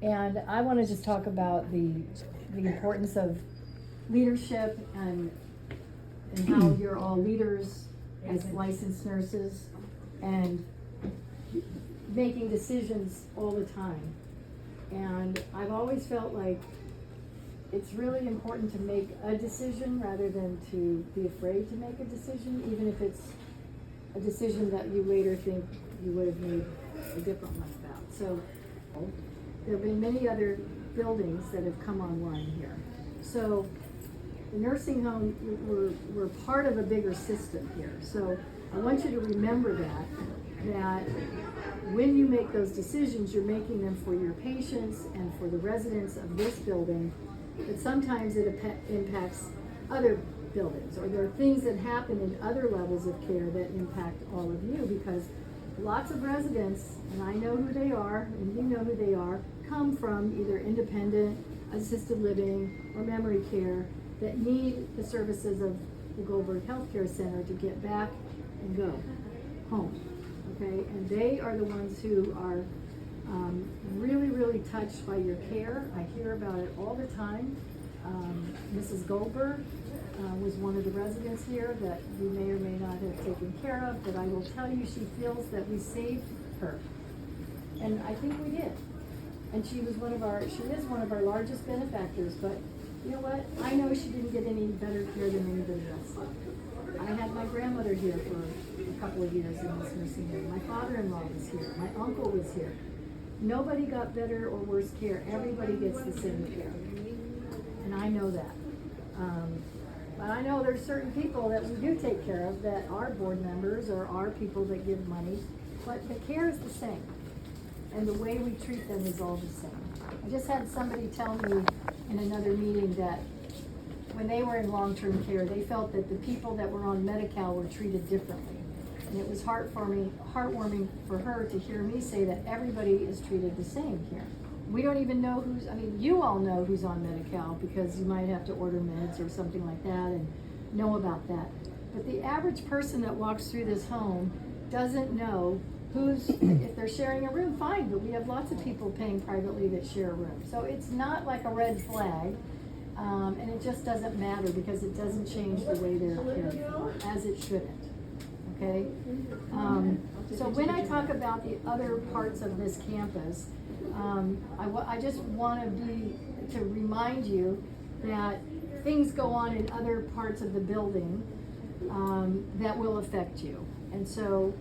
And I want to just talk about the importance of leadership and how you're all leaders as licensed nurses and making decisions all the time. And I've always felt like it's really important to make a decision rather than to be afraid to make a decision, even if it's a decision that you later think you would have made a different one about. So there have been many other buildings that have come online here. So the nursing home, we're part of a bigger system here. So I want you to remember that when you make those decisions, you're making them for your patients and for the residents of this building, but sometimes it impacts other buildings, or there are things that happen in other levels of care that impact all of you, because lots of residents, and I know who they are, and you know who they are, come from either independent, assisted living, or memory care that need the services of the Goldberg Healthcare Center to get back and go home, okay? And they are the ones who are really, really touched by your care. I hear about it all the time. Mrs. Goldberg was one of the residents here that you may or may not have taken care of, but I will tell you, she feels that we saved her. And I think we did. And she is one of our largest benefactors, but you know what? I know she didn't get any better care than anybody else. I had my grandmother here for a couple of years in this nursing home. My father-in-law was here. My uncle was here. Nobody got better or worse care. Everybody gets the same care. And I know that. But I know there's certain people that we do take care of that are board members or are people that give money, but the care is the same. And the way we treat them is all the same. I just had somebody tell me in another meeting that when they were in long-term care, they felt that the people that were on Medi-Cal were treated differently. And it was heartwarming for her to hear me say that everybody is treated the same here. We don't even know you all know who's on Medi-Cal because you might have to order meds or something like that and know about that. But the average person that walks through this home doesn't know if they're sharing a room, fine, but we have lots of people paying privately that share a room. So it's not like a red flag, and it just doesn't matter because it doesn't change the way they're cared for, as it shouldn't, okay? So when I talk about the other parts of this campus, I just want to remind you that things go on in other parts of the building that will affect you. And so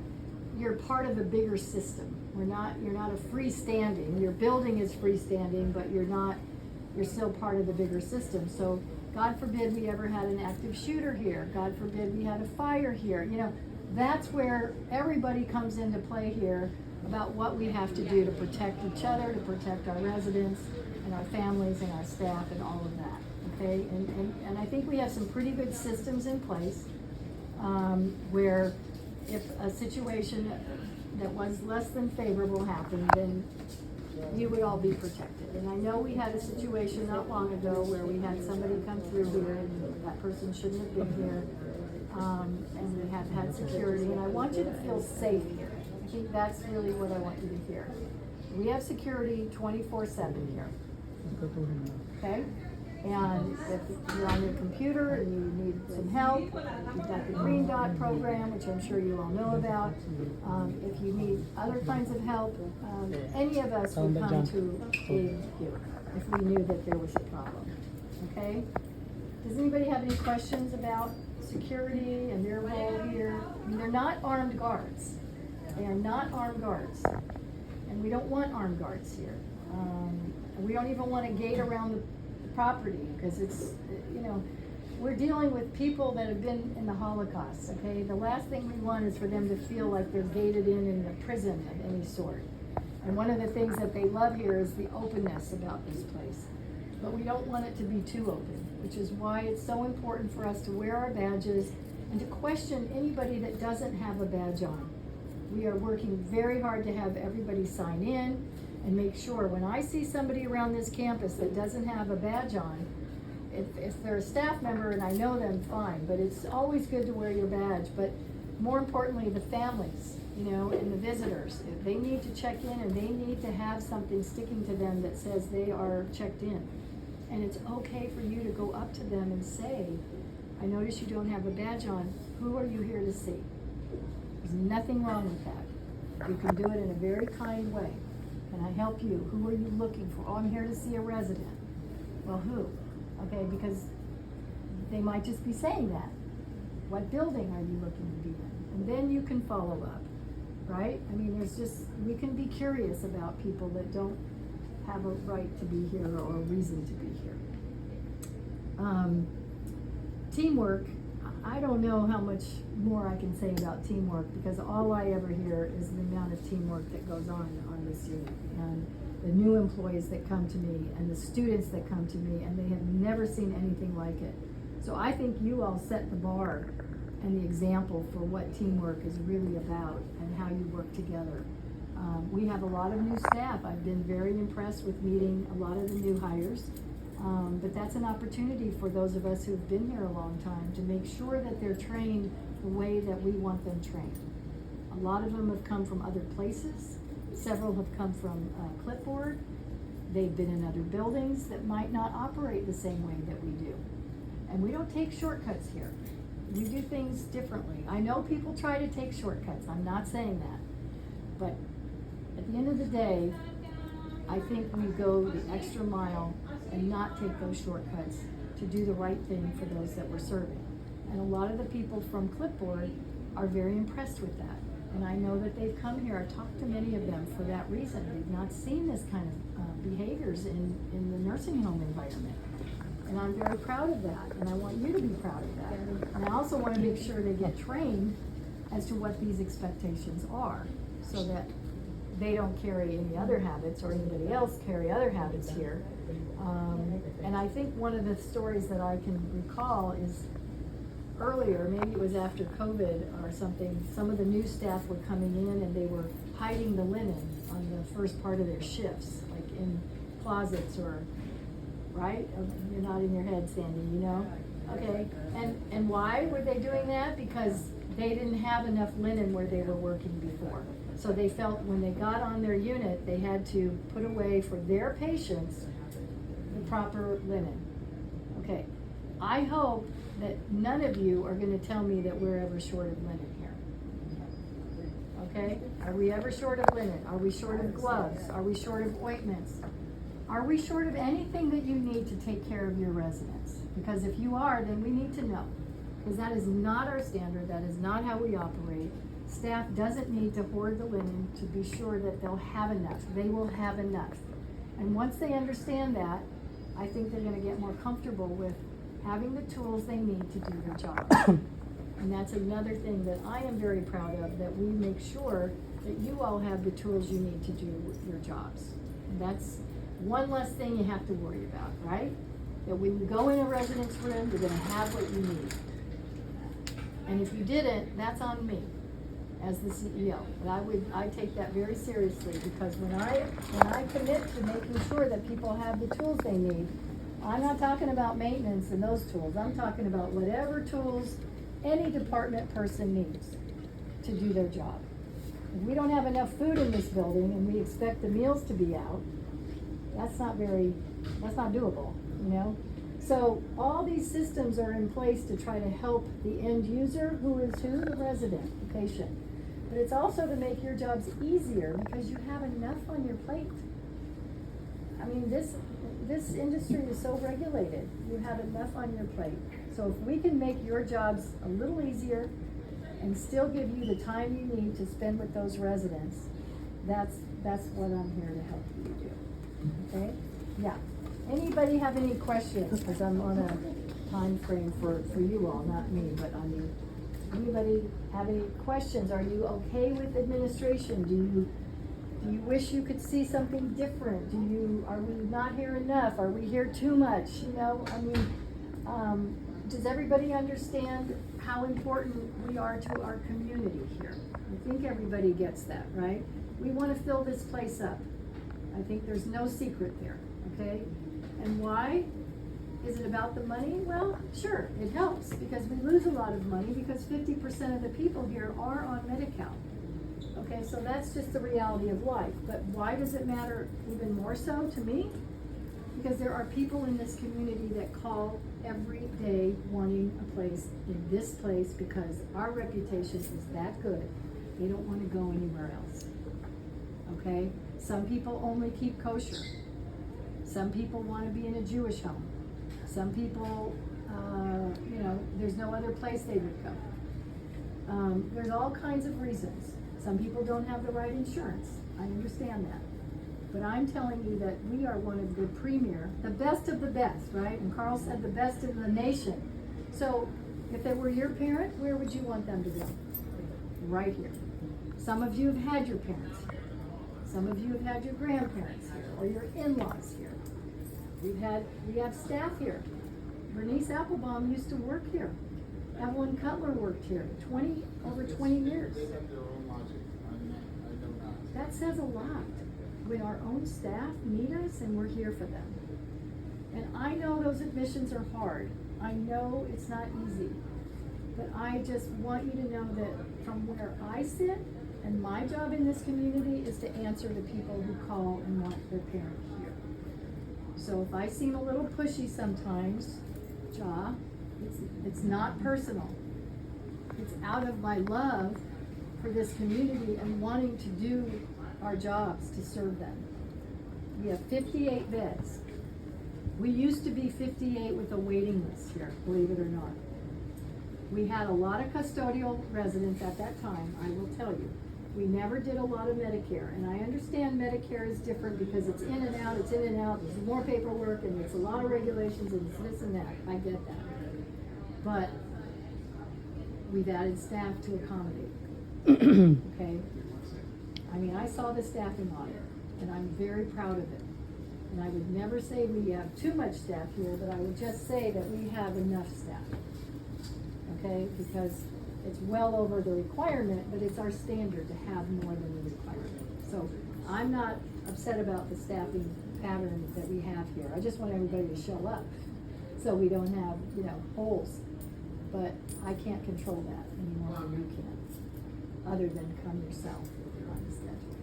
you're part of a bigger system. You're not a freestanding. Your building is freestanding, but you're still part of the bigger system. So God forbid we ever had an active shooter here. God forbid we had a fire here. You know, that's where everybody comes into play here about what we have to do to protect each other, to protect our residents and our families and our staff and all of that, okay? And I think we have some pretty good systems in place where if a situation that was less than favorable happened, then you would all be protected. And I know we had a situation not long ago where we had somebody come through here and that person shouldn't have been here. And we have had security, and I want you to feel safe here. I think that's really what I want you to hear. We have security 24/7 here, okay? And if you're on your computer and you need some help, you've got the Green Dot program, which I'm sure you all know about. If you need other kinds of help, any of us would come to aid you if we knew that there was a problem, okay? Does anybody have any questions about security and their role here? I mean, they're not armed guards. They are not armed guards. And we don't want armed guards here. And we don't even want a gate around the property because it's, we're dealing with people that have been in the Holocaust, okay? The last thing we want is for them to feel like they're gated in a prison of any sort. And one of the things that they love here is the openness about this place. But we don't want it to be too open, which is why it's so important for us to wear our badges and to question anybody that doesn't have a badge on. We are working very hard to have everybody sign in and make sure when I see somebody around this campus that doesn't have a badge on, if they're a staff member and I know them, fine, but it's always good to wear your badge. But more importantly, the families you know, and the visitors. They need to check in and they need to have something sticking to them that says they are checked in. And it's okay for you to go up to them and say, I notice you don't have a badge on. Who are you here to see? There's nothing wrong with that. You can do it in a very kind way. Can I help you? Who are you looking for? Oh, I'm here to see a resident. Well, who? Okay, because they might just be saying that. What building are you looking to be in? And then you can follow up, right? I mean, we can be curious about people that don't have a right to be here or a reason to be here. Teamwork, I don't know how much more I can say about teamwork, because all I ever hear is the amount of teamwork that goes on this unit, and the new employees that come to me, and the students that come to me, and they have never seen anything like it. So I think you all set the bar and the example for what teamwork is really about and how you work together. We have a lot of new staff. I've been very impressed with meeting a lot of the new hires. But that's an opportunity for those of us who've been here a long time to make sure that they're trained the way that we want them trained. A lot of them have come from other places. Several have come from Clipboard. They've been in other buildings that might not operate the same way that we do. And we don't take shortcuts here. We do things differently. I know people try to take shortcuts. I'm not saying that. But at the end of the day, I think we go the extra mile and not take those shortcuts to do the right thing for those that we're serving. And a lot of the people from Clipboard are very impressed with that. And I know that they've come here. I talked to many of them for that reason. They've not seen this kind of behaviors in the nursing home environment. And I'm very proud of that, and I want you to be proud of that. And I also want to make sure they get trained as to what these expectations are, so that they don't carry any other habits or anybody else carry other habits here. And I think one of the stories that I can recall is earlier, maybe it was after COVID or something, some of the new staff were coming in and they were hiding the linen on the first part of their shifts, like in closets or, right? You're nodding your head, Sandy, you know? Okay, and why were they doing that? Because they didn't have enough linen where they were working before. So they felt when they got on their unit, they had to put away for their patients the proper linen. Okay, I hope that none of you are gonna tell me that we're ever short of linen here. Okay, are we ever short of linen? Are we short of gloves? Are we short of ointments? Are we short of anything that you need to take care of your residents? Because if you are, then we need to know. Because that is not our standard, that is not how we operate. Staff doesn't need to hoard the linen to be sure that they'll have enough. They will have enough. And once they understand that, I think they're gonna get more comfortable with having the tools they need to do their job. And that's another thing that I am very proud of, that we make sure that you all have the tools you need to do your jobs. And that's one less thing you have to worry about, right? That when you go in a residence room, you're gonna have what you need. And if you didn't, that's on me as the CEO. But I take that very seriously, because when I commit to making sure that people have the tools they need, I'm not talking about maintenance and those tools. I'm talking about whatever tools any department person needs to do their job. If we don't have enough food in this building and we expect the meals to be out, that's not doable, you know? So all these systems are in place to try to help the end user, who is who? The resident, the patient. But it's also to make your jobs easier because you have enough on your plate. I mean, this industry is so regulated. You have enough on your plate. So if we can make your jobs a little easier and still give you the time you need to spend with those residents, that's what I'm here to help you do. Okay? Yeah. Anybody have any questions? Because I'm on a time frame for you all, not me, but I mean, anybody have any questions? Are you okay with administration? Do you wish you could see something different? Are we not here enough? Are we here too much? You know, I mean, does everybody understand how important we are to our community here? I think everybody gets that, right? We want to fill this place up. I think there's no secret there, okay? And why? Is it about the money? Well, sure, it helps, because we lose a lot of money because 50% of the people here are on Medi-Cal. Okay, so that's just the reality of life. But why does it matter even more so to me? Because there are people in this community that call every day wanting a place in this place because our reputation is that good. They don't want to go anywhere else. Okay? Some people only keep kosher. Some people want to be in a Jewish home. Some people, there's no other place they would go. There's all kinds of reasons. Some people don't have the right insurance. I understand that. But I'm telling you that we are one of the premier, the best of the best, right? And Carl said the best in the nation. So if it were your parent, where would you want them to go? Right here. Some of you have had your parents here. Some of you have had your grandparents here, or your in-laws here. We have staff here. Bernice Applebaum used to work here. Evelyn Cutler worked here over 20 years. That says a lot. When our own staff need us and we're here for them. And I know those admissions are hard. I know it's not easy. But I just want you to know that from where I sit, and my job in this community is to answer the people who call and want their parent here. So if I seem a little pushy sometimes, it's not personal. It's out of my love for this community and wanting to do our jobs to serve them. We have 58 beds. We used to be 58 with a waiting list here, believe it or not. We had a lot of custodial residents at that time, I will tell you. We never did a lot of Medicare, and I understand Medicare is different because it's in and out, there's more paperwork, and it's a lot of regulations, and it's this and that. I get that. But we've added staff to accommodate. Okay? I mean, I saw the staffing audit, and I'm very proud of it. And I would never say we have too much staff here, but I would just say that we have enough staff. Okay? Because it's well over the requirement, but it's our standard to have more than the requirement. So I'm not upset about the staffing pattern that we have here. I just want everybody to show up so we don't have, holes. But I can't control that any more than you can, other than come yourself on the schedule.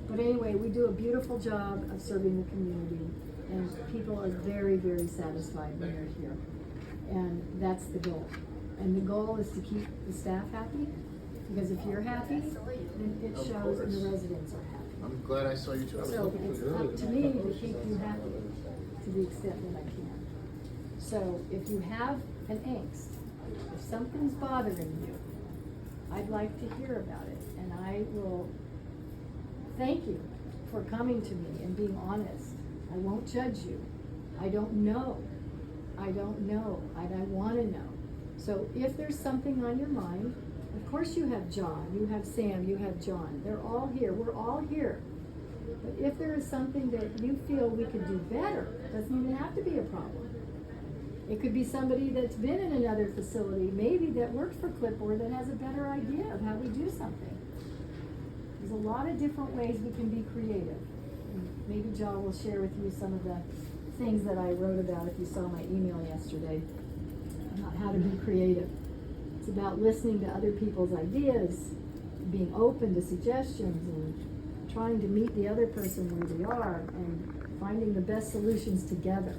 But anyway, we do a beautiful job of serving the community, and people are very, very satisfied when they're here. And that's the goal. And the goal is to keep the staff happy, because if you're happy, then it shows and the residents are happy. I'm glad I saw you too. So it's up to me to keep you happy to the extent that I can. So if you have an angst, if something's bothering you, I'd like to hear about it, and I will thank you for coming to me and being honest. I won't judge you. I don't know. I want to know. So if there's something on your mind, of course you have John, you have Sam, you have John. They're all here. We're all here. But if there is something that you feel we could do better, doesn't even have to be a problem. It could be somebody that's been in another facility, maybe that worked for Clipboard, that has a better idea of how we do something. There's a lot of different ways we can be creative. And maybe John will share with you some of the things that I wrote about if you saw my email yesterday about how to be creative. It's about listening to other people's ideas, being open to suggestions, and trying to meet the other person where they are and finding the best solutions together.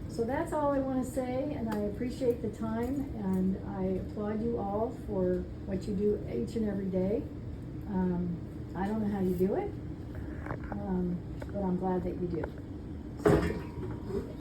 So that's all I want to say, and I appreciate the time, and I applaud you all for what you do each and every day. I don't know how you do it, but I'm glad that you do. So